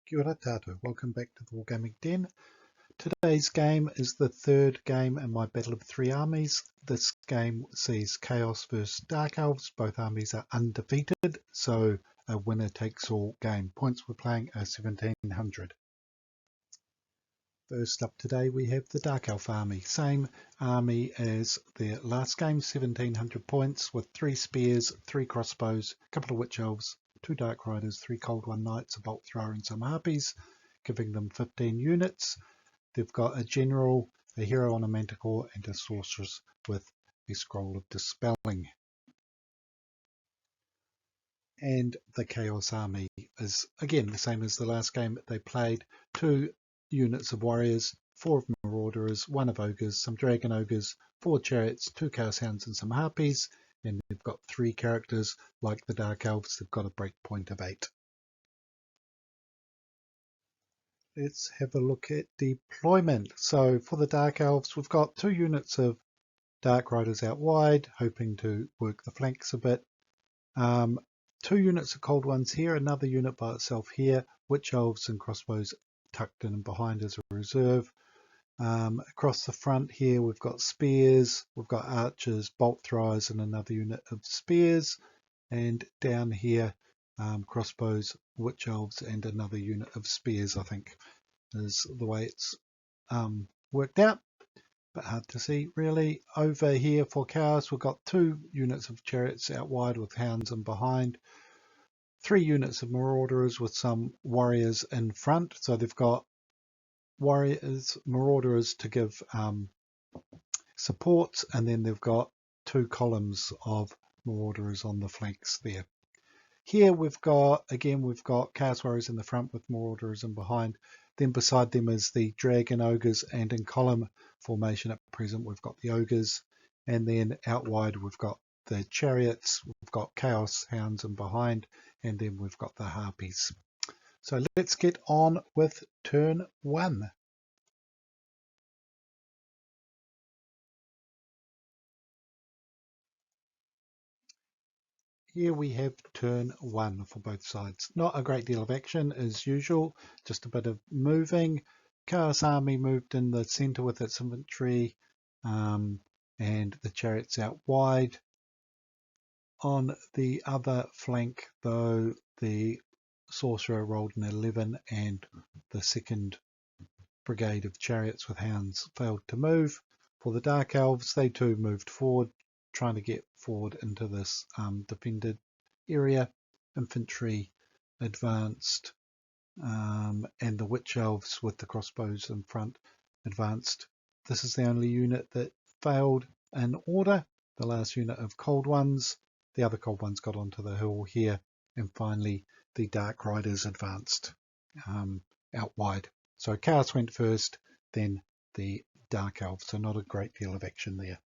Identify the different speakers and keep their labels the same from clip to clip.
Speaker 1: Kia ora tātou, welcome back to the Wargaming Den. Today's game is the third game in my Battle of Three Armies. This game sees Chaos versus Dark Elves. Both armies are undefeated, so a winner takes all game. Points we're playing are 1700. First up today we have the Dark Elf army. Same army as the last game, 1700 points with 3 spears, 3 crossbows, a couple of witch elves, 2 dark riders, 3 cold one knights, a bolt thrower and some harpies, giving them 15 units. They've got a general, a hero on a manticore and a sorceress with a scroll of dispelling. And the Chaos army is again the same as the last game they played. 2 units of warriors, 4 of marauders, 1 of ogres, some dragon ogres, 4 chariots, 2 chaos hounds and some harpies, and they've got 3 characters like the Dark Elves. They've got a break point of 8. Let's have a look at deployment. So for the Dark Elves, we've got 2 units of dark riders out wide, hoping to work the flanks a bit. 2 units of cold ones here, another unit by itself here, witch elves and crossbows tucked in and behind as a reserve. Across the front here we've got spears, we've got archers, bolt throwers and another unit of spears, and down here crossbows, witch elves and another unit of spears, I think is the way it's worked out, but hard to see really. Over here for chaos we've got 2 units of chariots out wide with hounds and behind, 3 units of marauders with some warriors in front, so they've got warriors, marauders to give support, and then they've got 2 columns of marauders on the flanks there. Here we've got chaos warriors in the front with marauders in behind. Then beside them is the dragon ogres, and in column formation at present we've got the ogres, and then out wide we've got the chariots, we've got chaos hounds in behind, and then we've got the harpies. So let's get on with turn 1. Here we have turn 1 for both sides. Not a great deal of action as usual, just a bit of moving. Chaos army moved in the center with its infantry, and the chariots out wide. On the other flank though, the sorcerer rolled an 11 and the second brigade of chariots with hounds failed to move. For the Dark Elves, they too moved forward, trying to get forward into this defended area. Infantry advanced, and the Witch Elves with the crossbows in front advanced. This is the only unit that failed in order. The last unit of Cold Ones, the other Cold Ones got onto the hill here, and finally the Dark Riders advanced out wide. So Chaos went first, then the Dark Elves, so not a great deal of action there.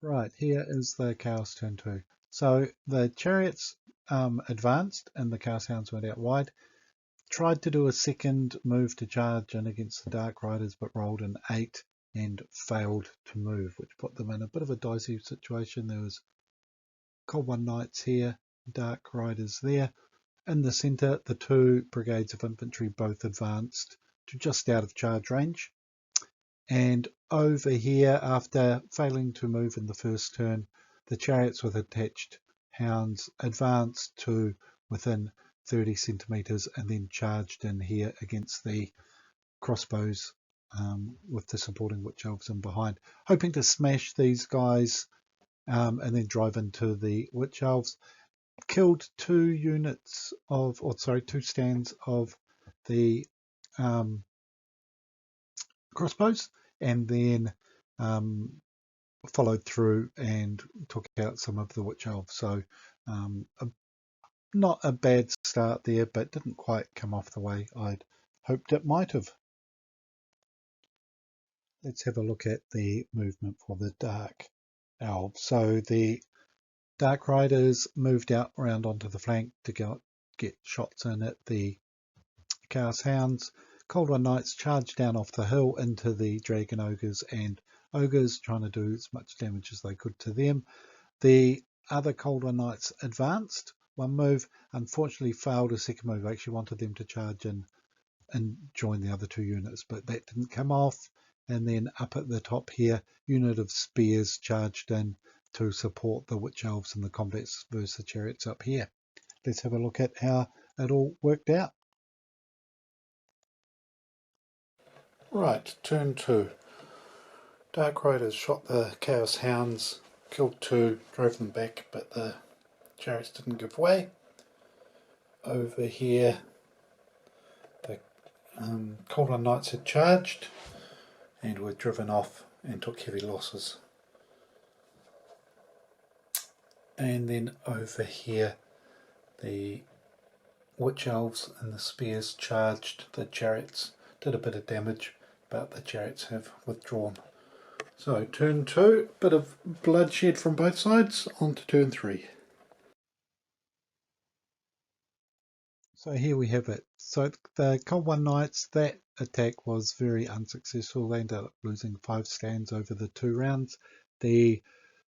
Speaker 1: Right, here is the Chaos turn 2. So the chariots advanced and the Chaos Hounds went out wide. Tried to do a second move to charge in against the Dark Riders, but rolled an 8 and failed to move, which put them in a bit of a dicey situation. There was Cold One Knights here, Dark Riders there. In the centre, the 2 brigades of infantry both advanced to just out of charge range. And over here, after failing to move in the first turn, the chariots with attached hounds advanced to within 30 centimetres and then charged in here against the crossbows with the supporting witch elves in behind, hoping to smash these guys and then drive into the witch elves. Killed 2 units of, 2 stands of the crossbows, and then followed through and took out some of the witch elves. So not a bad start there, but didn't quite come off the way I'd hoped it might have. Let's have a look at the movement for the Dark Elves. So the Dark Riders moved out around onto the flank to get shots in at the Chaos Hounds. Cold One Knights charged down off the hill into the Dragon Ogres and Ogres, trying to do as much damage as they could to them. The other Cold One Knights advanced one move, unfortunately failed a second move. I actually wanted them to charge in and join the other two units, but that didn't come off. And then up at the top here, unit of spears charged in to support the Witch Elves and the combats versus the chariots up here. Let's have a look at how it all worked out. Right, turn 2. Dark Riders shot the Chaos Hounds, killed 2, drove them back, but the chariots didn't give way. Over here, the Cold One Knights had charged and were driven off and took heavy losses. And then over here, the Witch Elves and the spears charged the chariots, did a bit of damage, but the chariots have withdrawn. So turn 2, bit of bloodshed from both sides, on to turn 3. So here we have it. So the Cold One Knights, that attack was very unsuccessful. They ended up losing 5 stands over the 2 rounds. The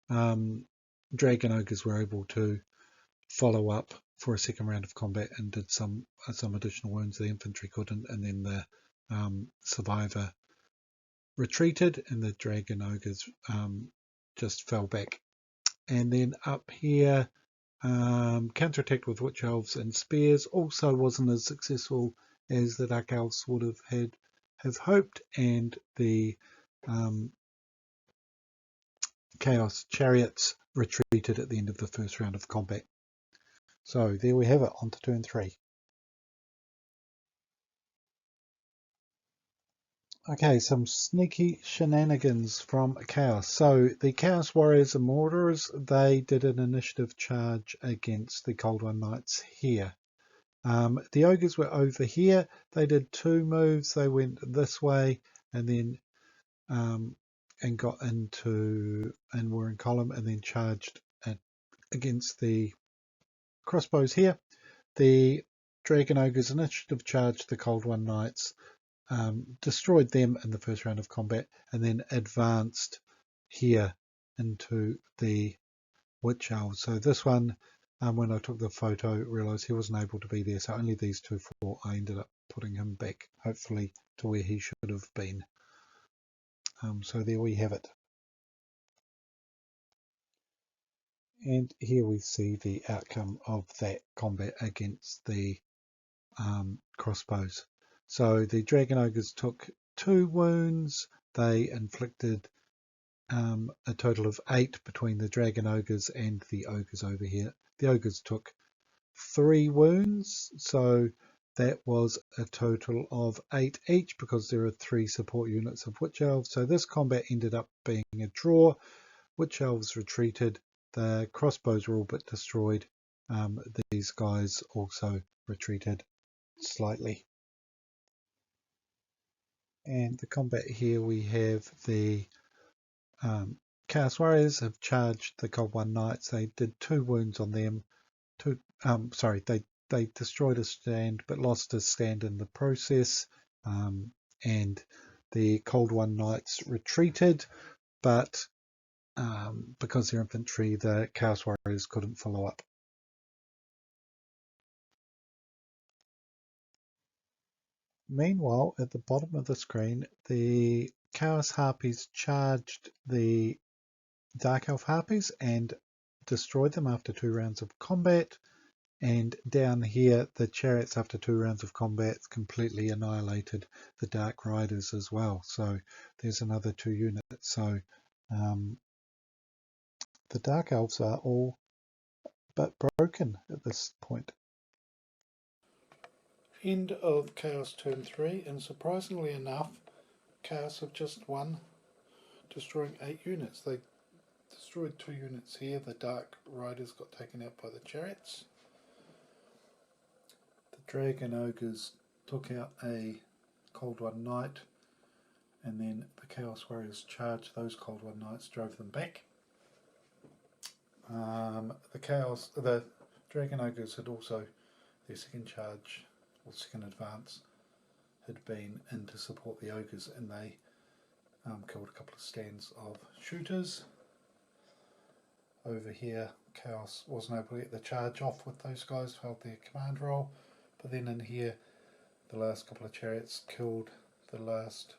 Speaker 1: Dragon Ogres were able to follow up for a second round of combat and did some additional wounds. The infantry couldn't, and then the survivor retreated and the Dragon Ogres just fell back. And then up here, counterattacked with Witch Elves and Spears, also wasn't as successful as the Dark Elves would have hoped, and the Chaos Chariots retreated at the end of the first round of combat. So there we have it, on to turn 3. Okay, some sneaky shenanigans from Chaos. So the Chaos Warriors and Marauders, they did an initiative charge against the Cold One Knights here. The Ogres were over here. They did 2 moves. They went this way and then and got into and were in column and then charged against the crossbows here. The Dragon Ogres initiative charged the Cold One Knights, destroyed them in the first round of combat, and then advanced here into the Witch Elves. So this one, when I took the photo, realised he wasn't able to be there, so only these 2 fought. I ended up putting him back, hopefully, to where he should have been. So there we have it. And here we see the outcome of that combat against the crossbows. So the Dragon Ogres took 2 wounds. They inflicted a total of 8 between the Dragon Ogres and the Ogres over here. The Ogres took 3 wounds, so that was a total of 8 each because there are 3 support units of Witch Elves. So this combat ended up being a draw. Witch Elves retreated. The crossbows were all but destroyed. These guys also retreated slightly. And the combat here, we have the Chaos Warriors have charged the Cold One Knights. They did 2 wounds on them. They destroyed a stand but lost a stand in the process. And the Cold One Knights retreated, but because they're infantry, the Chaos Warriors couldn't follow up. Meanwhile, at the bottom of the screen, the Chaos Harpies charged the Dark Elf Harpies and destroyed them after 2 rounds of combat. And down here, the chariots, after 2 rounds of combat, completely annihilated the Dark Riders as well. So there's another 2 units. So the Dark Elves are all but broken at this point. End of Chaos turn 3, and surprisingly enough, Chaos have just won, destroying 8 units. They destroyed 2 units here. The Dark Riders got taken out by the chariots. The Dragon Ogres took out a Cold One Knight, and then the Chaos Warriors charged those Cold One Knights, drove them back. The Dragon Ogres had also, their second charge, or second advance, had been in to support the ogres, and they killed a couple of stands of shooters. Over here, Chaos wasn't able to get the charge off with those guys, failed their command roll. But then in here, the last couple of chariots killed the last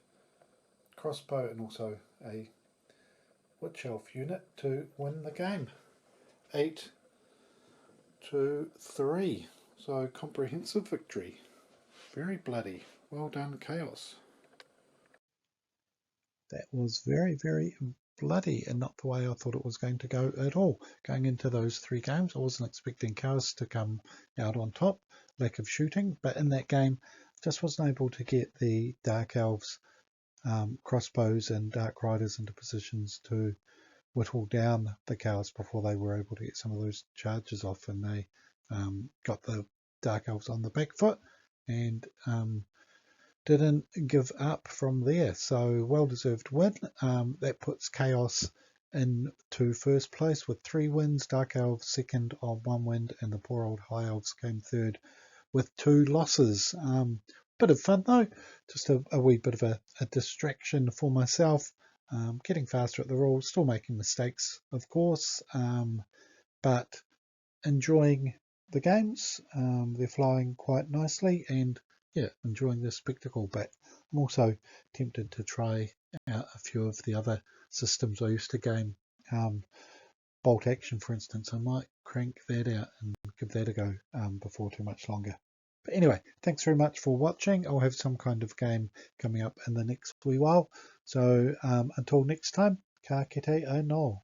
Speaker 1: crossbow and also a witch elf unit to win the game. 8-3. So comprehensive victory. Very bloody. Well done, Chaos. That was very, very bloody and not the way I thought it was going to go at all. Going into those 3 games, I wasn't expecting Chaos to come out on top. Lack of shooting, but in that game, just wasn't able to get the Dark Elves crossbows and Dark Riders into positions to whittle down the Chaos before they were able to get some of those charges off, and they got the Dark Elves on the back foot and didn't give up from there. So well-deserved win. That puts Chaos into first place with 3 wins, Dark Elves second on 1 win, and the poor old High Elves came third with 2 losses. Bit of fun though, just a wee bit of a distraction for myself. Getting faster at the rules, still making mistakes of course, but enjoying the games. They're flowing quite nicely, and yeah, enjoying the spectacle. But I'm also tempted to try out a few of the other systems I used to game. Bolt action, for instance, I might crank that out and give that a go before too much longer. But anyway, thanks very much for watching. I'll have some kind of game coming up in the next wee while. So until next time, ka kite anō.